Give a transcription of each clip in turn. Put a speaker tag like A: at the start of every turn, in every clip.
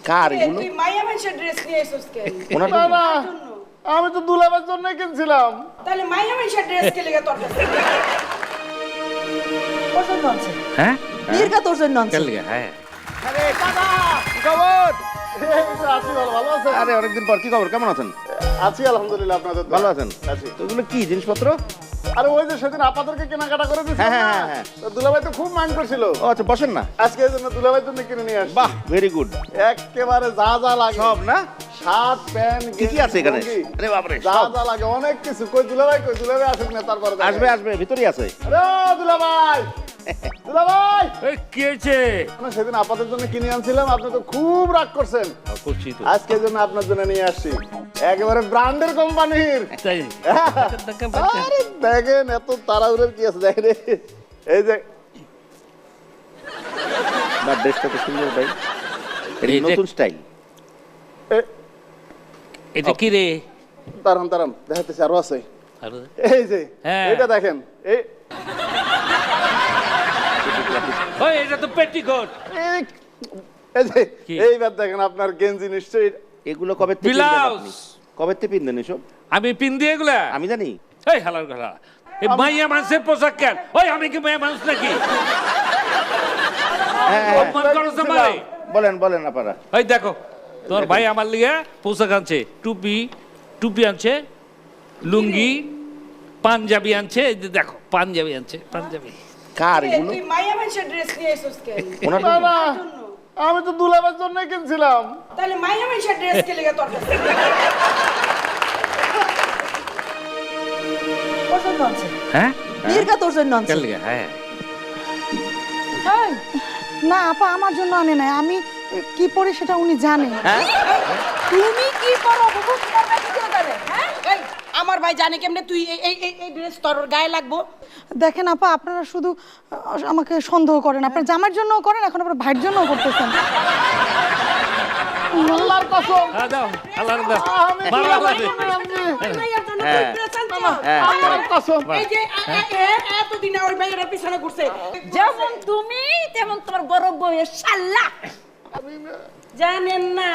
A: কার এগুলো?
B: তুই মাইয়া মানুষের ড্রেস নিয়ে এসেছিস কেন?
A: ওনার
C: না
A: জন্য?
C: না আমি তো দুলাভাইয়ের জন্য কিনছিলাম।
B: তাহলে মাইয়া মানুষের ড্রেস কে লেগে তোর কাছে?
D: তোর জন্য আনছে
E: হ্যাঁ
D: দীর্ঘা, তোর জন্য আনছে।
E: চল গিয়া হ্যাঁ
A: আরে কাকা কি খবর?
C: এই তো আছি, ভালো আছেন?
A: আরে অনেকদিন পর, কি খবর, কেমন আছেন?
C: আছি আলহামদুলিল্লাহ, আপনাদের
A: ভালো আছেন?
C: আছি।
A: তো এগুলো কি জিনিসপত্র?
C: আরে ওই যে সেদিন আপাদেরকে কেনাকাটা করে দিয়েছিলাম
A: হ্যাঁ,
C: না?
A: হ্যাঁ, হ্যাঁ।
C: তো দুলাভাই তো খুব মাইন্ড করছিল।
A: ও আচ্ছা, বসেন না।
C: আজকে এই জন্য দুলাভাইয়ের জন্য কিনে নিয়ে আসছি।
A: বাহ, ভেরি গুড।
C: একেবারে যা যা লাগে
A: সব না?
C: শার্ট প্যান্ট
A: কি কি আছে এখানে?
C: লুঙ্গি,
A: আরে বাপরে,
C: যা
A: সব।
C: যা লাগে অনেক কিছু। কই দুলাভাই আসুক না, তারপরে দেখাই।
A: আসবে আসবে, ভিতরেই আছে।
C: আরে দুলাভাই দুলাভাই
E: এই কি হয়েছে
C: না, সেদিন আপাদের জন্য কিনে আনছিলাম, আপনি তো খুব রাগ করছেন।
E: করছি তো
C: আজকে এই জন্য আপনার জন্য নিয়ে আসছি, একেবারে ব্র্যান্ডের কোম্পানির।
E: তাই
C: আরে দেখেন এত তাড়াহুড়োর কি আছে, দেখেন এই যে
A: না, ড্রেসটা তো সুন্দর ভাই, এটা
E: এই যে-
A: নতুন স্টাইল।
C: এ-
E: এটা কি রে
C: দাঁড়ান দেখাতেছি, আরো আছে।
E: আরে,
C: এই যে
E: হ্যাঁ।
C: এটা দেখেন,
E: ওই এটা তো পেটিকোট
C: এই যে
E: কি?
C: এইবার দেখেন আপনার গেঞ্জি নিশ্চয়ই।
A: এগুলো কবে থেকে পিনবেন
E: ব্লাউজ।
A: আপনি? কবে থেকে পিনবেন এসব?
E: আমি পিন দিয়ে এগুলা
A: আমি জানি।
E: এই হালার গলা এই মাইয়া মানুষের পোশাক কেন? ওই আমি কি মাইয়া মানুষ নাকি?
A: হ্যাঁ, হ্যাঁ,
E: অপমান করো সবাই।
A: বলেন বলেন আপনারা।
E: ওই দেখো তোমার ভাই আমার লিগে পোশাক আনছে, টুপি আনছে, লুঙ্গি, পাঞ্জাবি আনছে। এই যে দেখো পাঞ্জাবি আনছে, পাঞ্জাবি।
A: কার এগুলো?
B: তুই মাইয়া মানুষের ড্রেস নিয়ে এসেছিস কেন?
A: ওনার
C: না
A: জন্য?
C: না আমি তো দুলাভাইয়ের জন্য কিনছিলাম।
B: তাহলে মাইয়া মানুষের ড্রেস কে লেগে তোর কাছে?
D: তোর জন্য আনছে
E: হ্যাঁ
D: দীর্ঘা, তোর জন্য আনছে।
E: চল গিয়া হ্যাঁ
F: এই, না আপা আমার জন্য আনে নাই, আমি কি পরি সেটা উনি জানে।
D: তুমি কি করো বুবু, তোমার কাছে কেউ জানে? হ্যাঁ
B: এই, আমার ভাই জানে কেমনে তুই এই ড্রেস তোর গায়ে লাগবো?
F: দেখেন আপা, আপনারা শুধু আমাকে সন্দেহ করেন, আপনার জামার জন্যও করেন, এখন আপনার ভাইয়ের জন্যও করতেছেন।
C: আল্লাহর কসম
E: হ্যাঁ দাও আল্লাহ দাও
C: আমি
E: মারো
C: দুলাভাই
E: আল্লাহ
C: জন্য আনছি।
B: মাইয়ার জন্য
A: হ্যাঁ।
B: তুই ড্রেস আনছিস?
A: হ্যাঁ,
C: আল্লাহর কসম
B: এই যে এতদিন ওই ভাইয়ের পিছনে ঘুরছে।
D: যেমন তুমি তেমন তোমার বড় বউয়ের শাল্লা।
B: জানেন না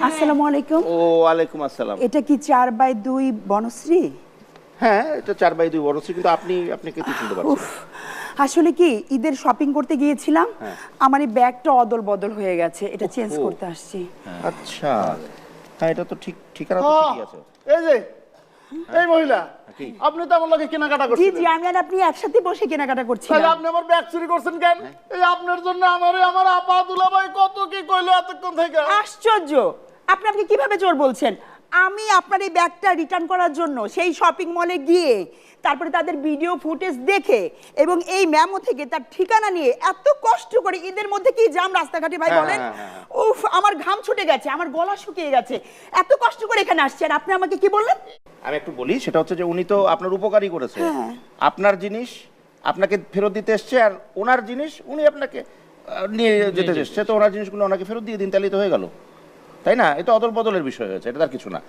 D: আসসালামু আলাইকুম।
A: ও ওয়ালাইকুম আসসালাম।
D: এটা কি 4x2 বনশ্রী?
A: হ্যাঁ, এটা 4x2 বড়শ্রী, কিন্তু আপনি কে চিনতে পারছেন?
D: উফ, আসলে কি ঈদের শপিং করতে গিয়েছিলাম, আমার এই ব্যাগটা অদল বদল হয়ে গেছে, এটা চেঞ্জ
A: ওহো।
D: করতে আসছি।
A: আচ্ছা, হ্যাঁ, এটা তো ঠিকানা তো ঠিকই আছে।
C: এই যে এই মহিলা,
A: কি?
C: আপনি তো আমার লগে কেনাকাটা
D: জি
C: করছেন।
D: জি, আমি আর আপনি একসাথে বসে কেনাকাটা
C: তাহলে
D: করছিলাম।
C: আপনি আমার ব্যাগ চুরি করছেন কেন? এই আপনার জন্য আমার আপা দুলাভাই কত কি কইলো এতক্ষণ থেকে।
D: আশ্চর্য, আপনি আপনি কিভাবে চোর বলছেন? আমি আপনার এই ব্যাগটা রিটার্ন করার জন্য সেই শপিং মলে গিয়ে তারপরে তাদের ভিডিও ফুটেজ দেখে এবং এই মেমো থেকে তার ঠিকানা নিয়ে এত কষ্ট করে, ঈদের মধ্যে কি জাম রাস্তাঘাটে ভাই
A: হ্যাঁ,
D: বলেন,
A: হ্যাঁ,
D: উফ আমার ঘাম ছুটে গেছে, আমার গলা শুকিয়ে গেছে, এত কষ্ট করে এখানে আসছে, আর আপনি আমাকে কি বললেন?
A: আমি একটু বলি, সেটা হচ্ছে যে উনি তো আপনার উপকারই করেছে।
D: হ্যাঁ।
A: আপনার জিনিস আপনাকে ফেরত দিতে এসছে, আর ওনার জিনিস উনি আপনাকে নিয়ে যেতে এসছে, তো ওনার জিনিসগুলো ওনাকে ফেরত দিয়ে দিন, তাহলেই তো হয়ে গেল, তাই না? এটা অদল বদলের বিষয় হয়েছে, এটা তার কিছু না।